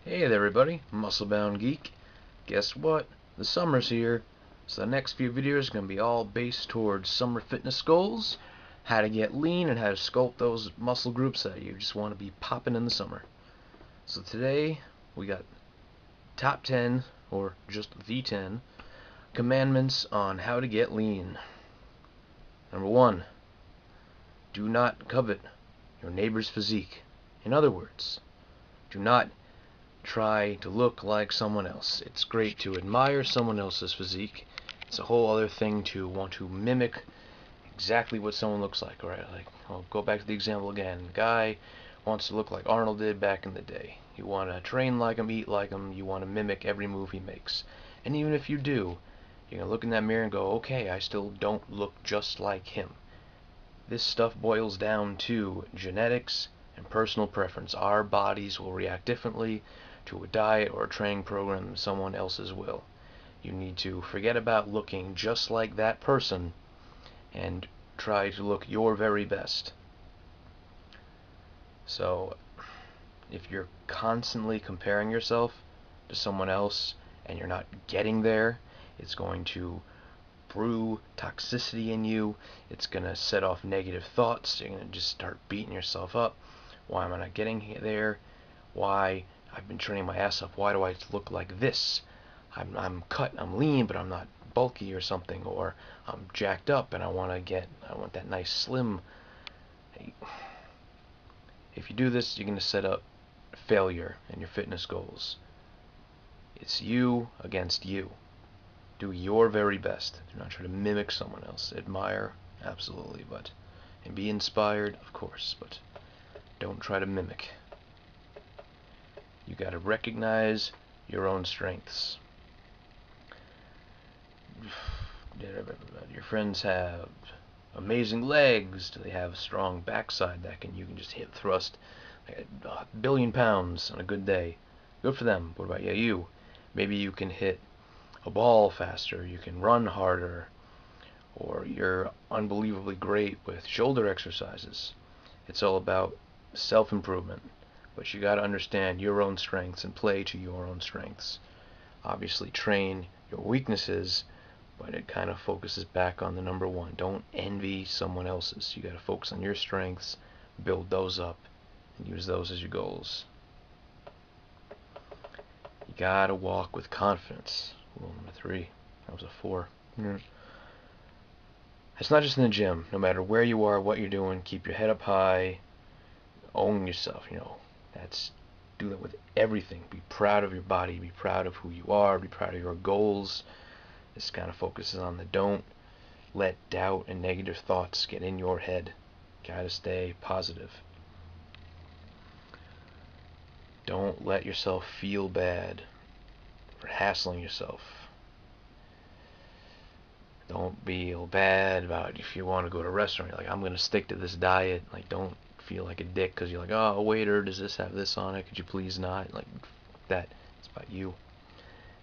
Hey there everybody, Muscle-Bound Geek. Guess what? The summer's here, so the next few videos are going to be all based towards summer fitness goals, how to get lean, and how to sculpt those muscle groups that you just want to be popping in the summer. So today, we got top 10, or just the 10, commandments on how to get lean. Number 1, do not covet your neighbor's physique. In other words, do not try to look like someone else. It's great to admire someone else's physique. It's a whole other thing to want to mimic exactly what someone looks like, right? Like, I'll go back to the example again. Guy wants to look like Arnold did back in the day. You want to train like him, eat like him, you want to mimic every move he makes. And even if you do, you're going to look in that mirror and go, okay, I still don't look just like him. This stuff boils down to genetics and personal preference. Our bodies will react differently to a diet or a training program than someone else's will. You need to forget about looking just like that person and try to look your very best. So, if you're constantly comparing yourself to someone else and you're not getting there, it's going to brew toxicity in you. It's going to set off negative thoughts. You're going to just start beating yourself up. Why am I not getting there? Why? I've been training my ass off. Why do I look like this? I'm cut, I'm lean, but I'm not bulky or something, or I'm jacked up and I want that nice slim. If you do this, you're going to set up failure in your fitness goals. It's you against you. Do your very best. Do not try to mimic someone else. Admire, absolutely, and be inspired, of course, but don't try to mimic. You got to recognize your own strengths. Your friends have amazing legs. Do they have a strong backside that you can just hit thrust like a billion pounds on a good day? Good for them. What about you? Maybe you can hit a ball faster. You can run harder. Or you're unbelievably great with shoulder exercises. It's all about self-improvement. But you got to understand your own strengths and play to your own strengths. Obviously train your weaknesses, but it kind of focuses back on the number one. Don't envy someone else's. You got to focus on your strengths, build those up, and use those as your goals. You got to walk with confidence. Rule number 3. That was a 4. It's not just in the gym. No matter where you are, what you're doing, keep your head up high, own yourself, do that with everything. Be proud of your body, be proud of who you are, be proud of your goals. This kind of focuses on the don't let doubt and negative thoughts get in your head. Gotta stay positive. Don't let yourself feel bad for hassling yourself. Don't feel bad about if you want to go to a restaurant. You're like, I'm going to stick to this diet. Like, don't feel like a dick because you're like, oh, waiter, does this have this on it? Could you please not? Like, that. It's about you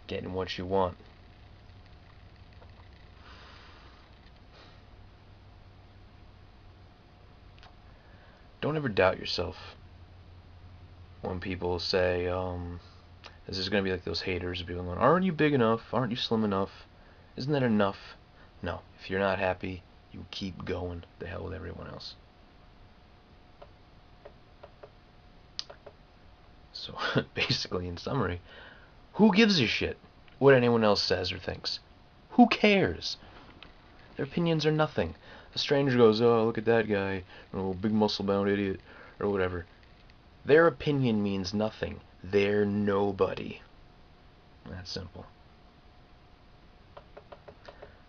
getting what you want. Don't ever doubt yourself. When people say, this is going to be like those haters, people going, aren't you big enough? Aren't you slim enough? Isn't that enough? No. If you're not happy, you keep going. The hell with everyone else. So, basically, in summary, who gives a shit what anyone else says or thinks? Who cares? Their opinions are nothing. A stranger goes, oh, look at that guy, oh, big muscle-bound idiot, or whatever. Their opinion means nothing. They're nobody. That's simple.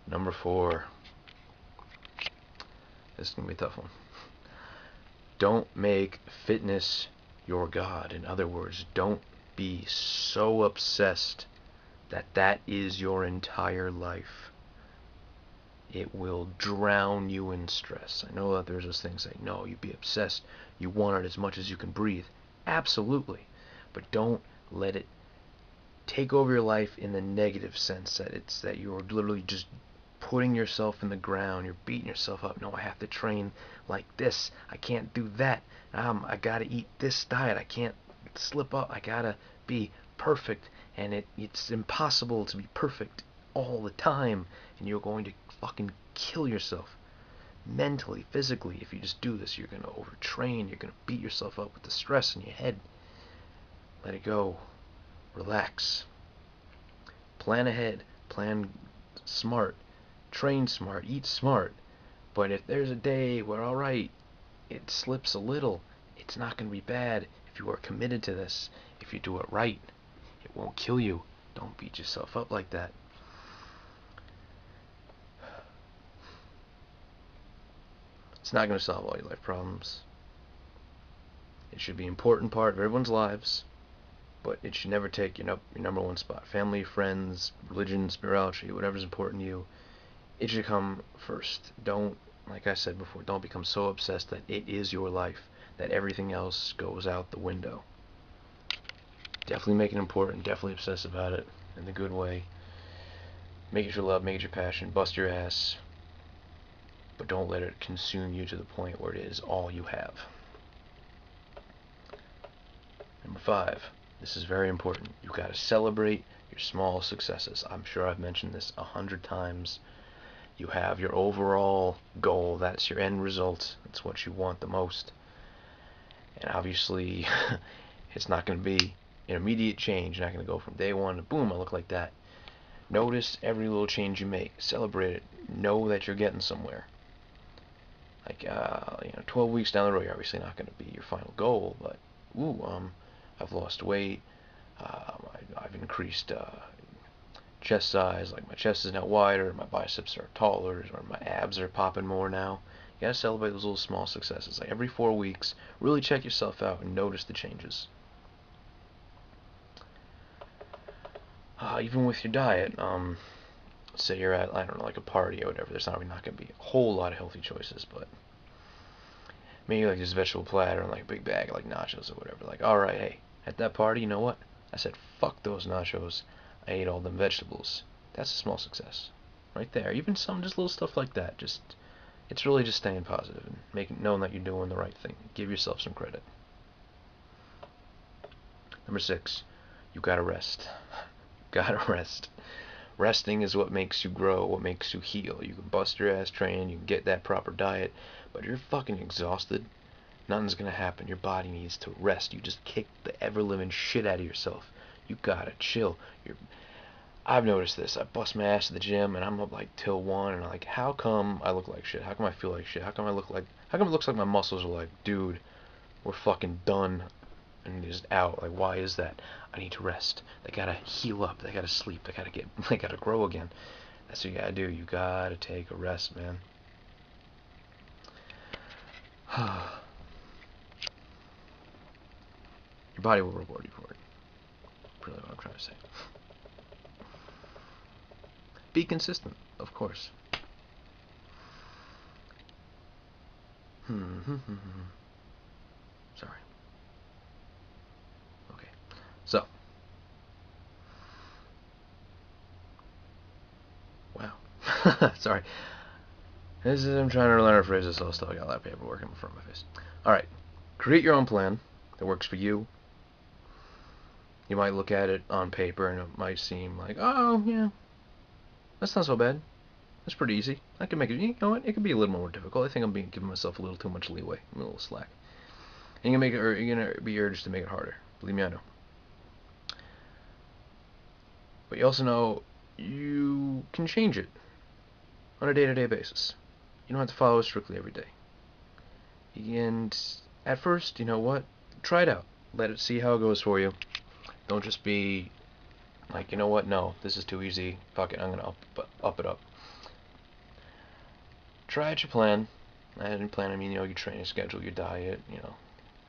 Number 4. This is going to be a tough one. Don't make fitness your god. In other words, don't be so obsessed that that is your entire life. It will drown you in stress. I know that there's those things like, no, you be obsessed. You want it as much as you can breathe. Absolutely. But don't let it take over your life in the negative sense that you're literally just putting yourself in the ground. You're beating yourself up. No, I have to train like this. I can't do that. I gotta eat this diet. I can't can't slip up. I gotta be perfect, and it's impossible to be perfect all the time, and you're going to fucking kill yourself mentally, physically. If you just do this, you're gonna overtrain. You're gonna beat yourself up with the stress in your head. Let it go. Relax. Plan ahead. Plan smart. Train smart. Eat smart. But if there's a day where, alright, it slips a little, it's not going to be bad if you are committed to this. If you do it right, it won't kill you. Don't beat yourself up like that. It's not going to solve all your life problems. It should be an important part of everyone's lives, but it should never take your number one spot. Family, friends, religion, spirituality, whatever's important to you, it should come first. Don't, like I said before, don't become so obsessed that it is your life, that everything else goes out the window. Definitely make it important, definitely obsess about it in the good way. Make it your love, make it your passion, bust your ass, but don't let it consume you to the point where it is all you have. Number 5, this is very important. You gotta celebrate your small successes. I'm sure I've mentioned this 100 times. You have your overall goal, that's your end result, that's what you want the most. And obviously, it's not going to be an immediate change. You're not going to go from day one to boom, I look like that. Notice every little change you make. Celebrate it. Know that you're getting somewhere. Like, 12 weeks down the road, you're obviously not going to be your final goal, but, I've lost weight, I've increased chest size, like my chest is now wider, my biceps are taller, or my abs are popping more now. You gotta celebrate those little small successes. Like every 4 weeks, really check yourself out and notice the changes. Even with your diet, say you're at, I don't know, like a party or whatever, there's not gonna be a whole lot of healthy choices, but maybe like this vegetable platter and like a big bag of like nachos or whatever. Like, alright, hey, at that party, you know what? I said, fuck those nachos. I ate all them vegetables. That's a small success. Right there. Even some just little stuff like that. It's really just staying positive and knowing that you're doing the right thing. Give yourself some credit. Number 6, you gotta rest. Gotta rest. Resting is what makes you grow, what makes you heal. You can bust your ass training, you can get that proper diet, but if you're fucking exhausted, nothing's gonna happen. Your body needs to rest. You just kick the ever-living shit out of yourself. You gotta chill. I've noticed this. I bust my ass at the gym and I'm up like till 1 and I'm like, how come I look like shit? How come I feel like shit? How come it looks like my muscles are like, dude, we're fucking done and just out. Like, why is that? I need to rest. They gotta heal up. They gotta sleep. They gotta grow again. That's what you gotta do. You gotta take a rest, man. Your body will reward you for it. Really what I'm trying to say. Be consistent, of course. Sorry. Okay. So. Wow. Sorry. I'm trying to learn a phrase, so I still got a lot of paperwork in front of my face. Alright. Create your own plan that works for you. You might look at it on paper and it might seem like, oh, yeah, that's not so bad. That's pretty easy. I can make it, you know what, it can be a little more difficult. I think I'm giving myself a little too much leeway. I'm a little slack. And you're gonna be urged to make it harder. Believe me, I know. But you also know you can change it on a day-to-day basis. You don't have to follow it strictly every day. And at first, you know what, try it out. Let it see how it goes for you. Don't just be like, you know what, no, this is too easy, fuck it, I'm gonna up it up. Try out your plan. I didn't plan, I mean, your training schedule, your diet,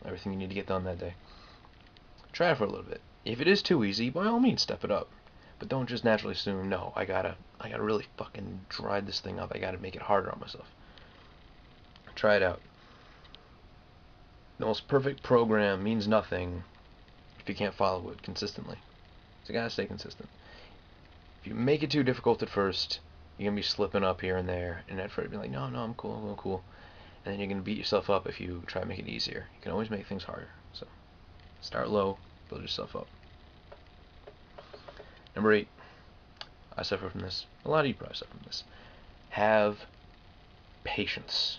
everything you need to get done that day. Try it for a little bit. If it is too easy, by all means, step it up. But don't just naturally assume, no, I gotta really fucking drive this thing up, I gotta make it harder on myself. Try it out. The most perfect program means nothing if you can't follow it consistently. So you gotta stay consistent. If you make it too difficult at first, you're gonna be slipping up here and there, and at first you'll be like, no, I'm cool. And then you're gonna beat yourself up if you try to make it easier. You can always make things harder. So Start low, build yourself up. Number 8, I suffer from this. A lot of you probably suffer from this. Have patience.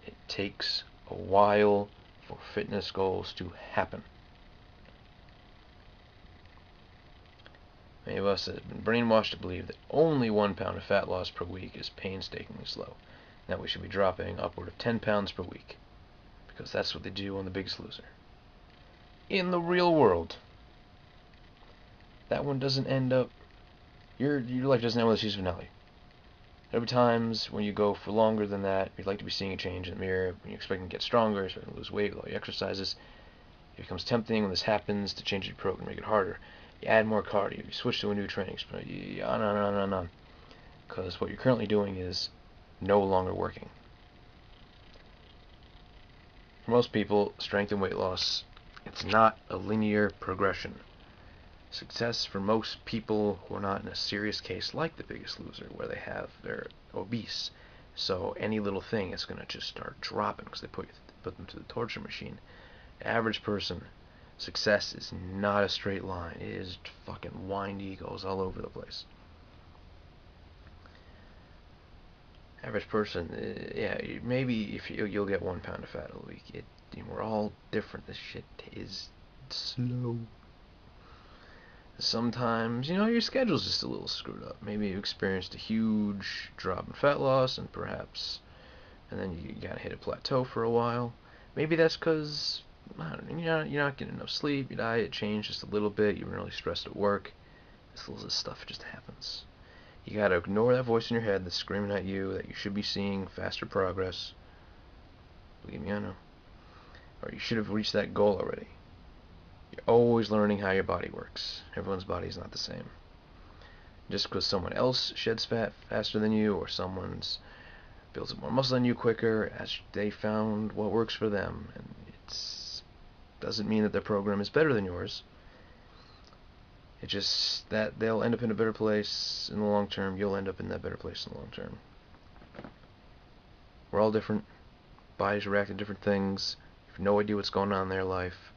It takes a while for fitness goals to happen. Many of us have been brainwashed to believe that only 1 pound of fat loss per week is painstakingly slow. That we should be dropping upward of 10 pounds per week, because that's what they do on The Biggest Loser. In the real world, that one doesn't end up, your life doesn't end with a season finale. There'll be times when you go for longer than that, you'd like to be seeing a change in the mirror, when you're expecting to get stronger, you're expecting to lose weight with all your exercises. It becomes tempting when this happens to change your program, make it harder. You add more cardio, you switch to a new training split, on. Because what you're currently doing is no longer working. For most people, strength and weight loss, it's not a linear progression. Success for most people who are not in a serious case like The Biggest Loser, where they're obese, so any little thing is going to just start dropping because they put them to the torture machine. The average person, success is not a straight line. It is fucking windy, goes all over the place. Average person, yeah, maybe if you'll get 1 pound of fat a week. We're all different. This shit is slow. Sometimes, your schedule's just a little screwed up. Maybe you experienced a huge drop in fat loss, and then you gotta hit a plateau for a while. Maybe that's because you're not getting enough sleep. Your diet changed just a little bit. You've been really stressed at work. This stuff just happens. You gotta ignore that voice in your head that's screaming at you that you should be seeing faster progress. Believe me, I know. Or you should have reached that goal already. You're always learning how your body works. Everyone's body is not the same. Just because someone else sheds fat faster than you, or someone's builds up more muscle than you quicker, as they found what works for them, and it doesn't mean that their program is better than yours. It's just that they'll end up in a better place in the long term. You'll end up in that better place in the long term. We're all different. Bodies react to different things. You have no idea what's going on in their life.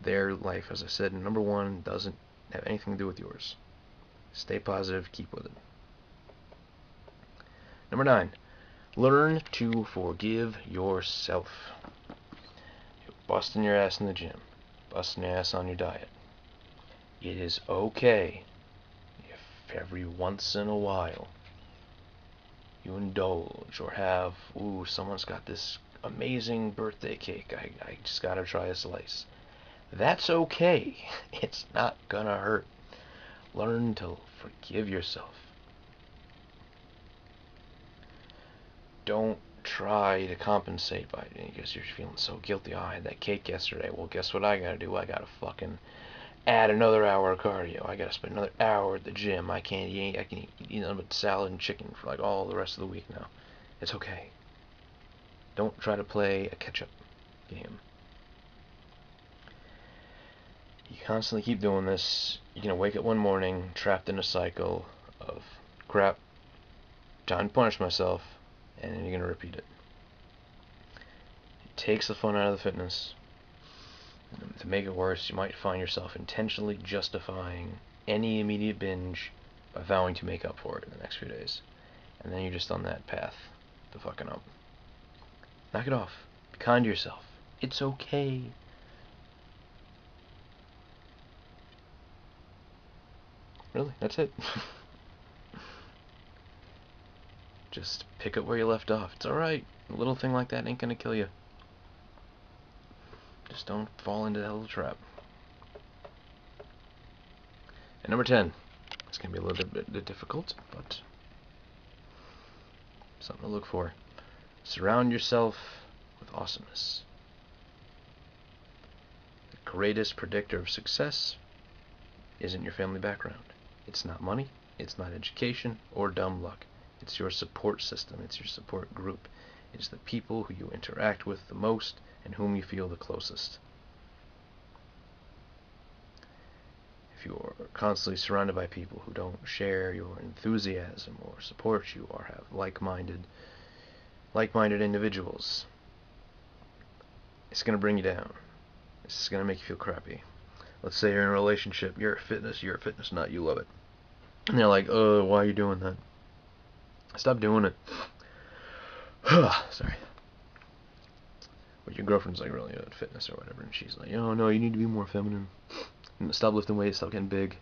Their life, as I said, number 1, doesn't have anything to do with yours. Stay positive, keep with it. Number 9, learn to forgive yourself. You're busting your ass in the gym, busting your ass on your diet. It is okay if every once in a while you indulge or have, someone's got this amazing birthday cake, I just gotta try a slice. That's okay. It's not gonna hurt. Learn to forgive yourself. Don't try to compensate by it because you're feeling so guilty. I had that cake yesterday. Well, guess what I gotta do? I gotta fucking add another hour of cardio. I gotta spend another hour at the gym. I can eat nothing but salad and chicken for all the rest of the week now. It's okay. Don't try to play a catch-up game. You constantly keep doing this, you're going to wake up one morning trapped in a cycle of crap, time to punish myself, and then you're going to repeat it. It takes the fun out of the fitness. And to make it worse, you might find yourself intentionally justifying any immediate binge by vowing to make up for it in the next few days. And then you're just on that path to fucking up. Knock it off. Be kind to yourself. It's okay. Really, that's it. Just pick up where you left off. It's alright. A little thing like that ain't gonna kill you. Just don't fall into that little trap. And number 10. It's gonna be a little bit difficult, but something to look for. Surround yourself with awesomeness. The greatest predictor of success isn't your family background. It's not money, it's not education or dumb luck. It's your support system, it's your support group. It's the people who you interact with the most and whom you feel the closest. If you are constantly surrounded by people who don't share your enthusiasm or support you or have like-minded individuals, it's going to bring you down. It's gonna make you feel crappy. Let's say you're in a relationship, you're a fitness nut, you love it. And they're like, why are you doing that? Stop doing it. Sorry. But your girlfriend's like really into fitness or whatever, and she's like, oh no, you need to be more feminine. Stop lifting weights, stop getting big.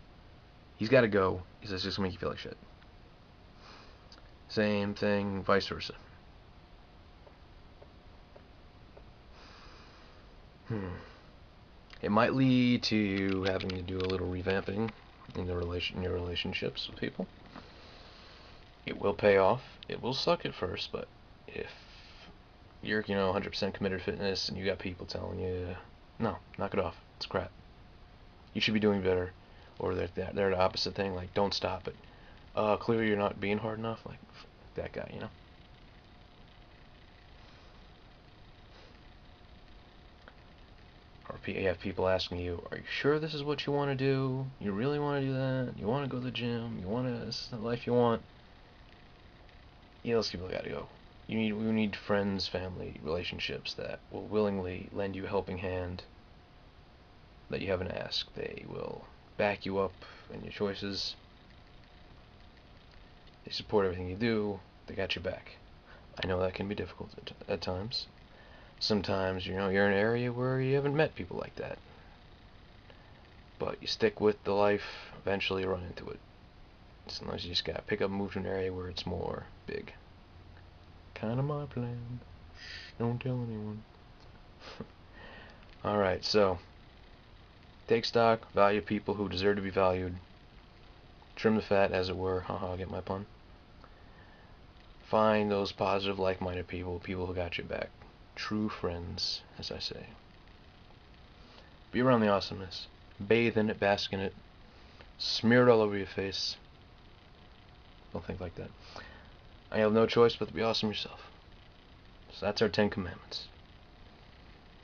He's gotta go. He says it's just gonna make you feel like shit. Same thing, vice versa. It might lead to you having to do a little revamping in your relationships with people. It will pay off. It will suck at first, but if you're 100% committed to fitness and you got people telling you, no, knock it off, it's crap, you should be doing better, or they're the opposite thing, like don't stop it, clearly you're not being hard enough, like that guy, Or you have people asking you, are you sure this is what you want to do? You really want to do that? You want to go to the gym? This is the life you want? Those people gotta go. We need friends, family, relationships that will willingly lend you a helping hand, that you haven't asked. They will back you up in your choices. They support everything you do. They got your back. I know that can be difficult at times. Sometimes, you're in an area where you haven't met people like that. But you stick with the life, eventually you run into it. Sometimes you just gotta pick up and move to an area where it's more big. Kinda my plan. Shh, don't tell anyone. Alright, so take stock, value people who deserve to be valued. Trim the fat, as it were. Haha, get my pun. Find those positive, like-minded people who got your back. True friends, as I say. Be around the awesomeness. Bathe in it, bask in it. Smear it all over your face. Don't think like that. I have no choice but to be awesome yourself. So that's our 10 Commandments.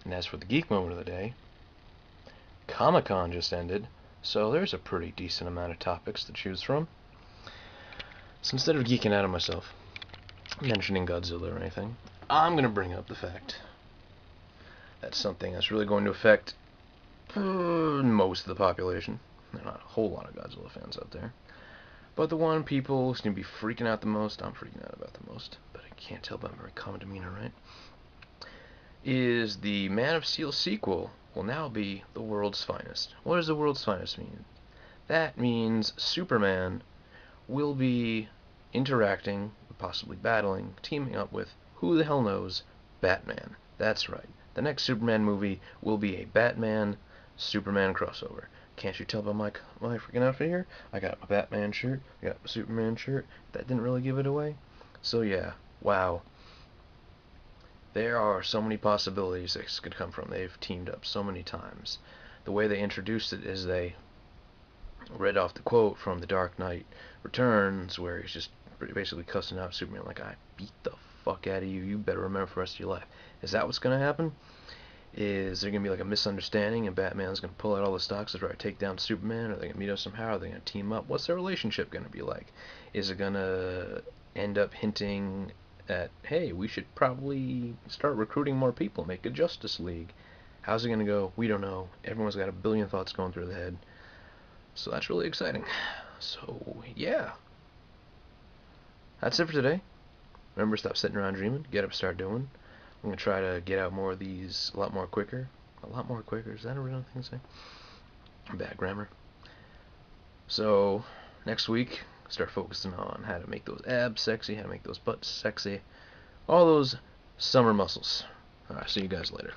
And as for the geek moment of the day, Comic-Con just ended, so there's a pretty decent amount of topics to choose from. So instead of geeking out on myself, mentioning Godzilla or anything, I'm going to bring up the fact that something that's really going to affect most of the population. There are not a whole lot of Godzilla fans out there. But the one people seem to be freaking out the most, I'm freaking out about the most, but I can't tell by my very calm demeanor, right? Is the Man of Steel sequel will now be the world's finest. What does the world's finest mean? That means Superman will be interacting, possibly battling, teaming up with, who the hell knows, Batman. That's right. The next Superman movie will be a Batman-Superman crossover. Can't you tell by my freaking outfit here? I got my Batman shirt, I got my Superman shirt. That didn't really give it away. So yeah, wow. There are so many possibilities this could come from. They've teamed up so many times. The way they introduced it is they read off the quote from The Dark Knight Returns, where he's just basically cussing out Superman like, I beat the fuck out of you, you better remember for the rest of your life. Is that what's going to happen? Is there going to be like a misunderstanding and Batman's going to pull out all the stops to try to take down Superman? Are they going to meet up somehow? Are they going to team up? What's their relationship going to be like? Is it going to end up hinting at, hey, we should probably start recruiting more people, make a Justice League? How's it going to go? We don't know. Everyone's got a billion thoughts going through their head. So that's really exciting. So, yeah. That's it for today. Remember, stop sitting around dreaming. Get up, start doing. I'm going to try to get out more of these a lot more quicker. A lot more quicker. Is that a real thing to say? Bad grammar. So, next week, start focusing on how to make those abs sexy, how to make those butts sexy. All those summer muscles. Alright, see you guys later.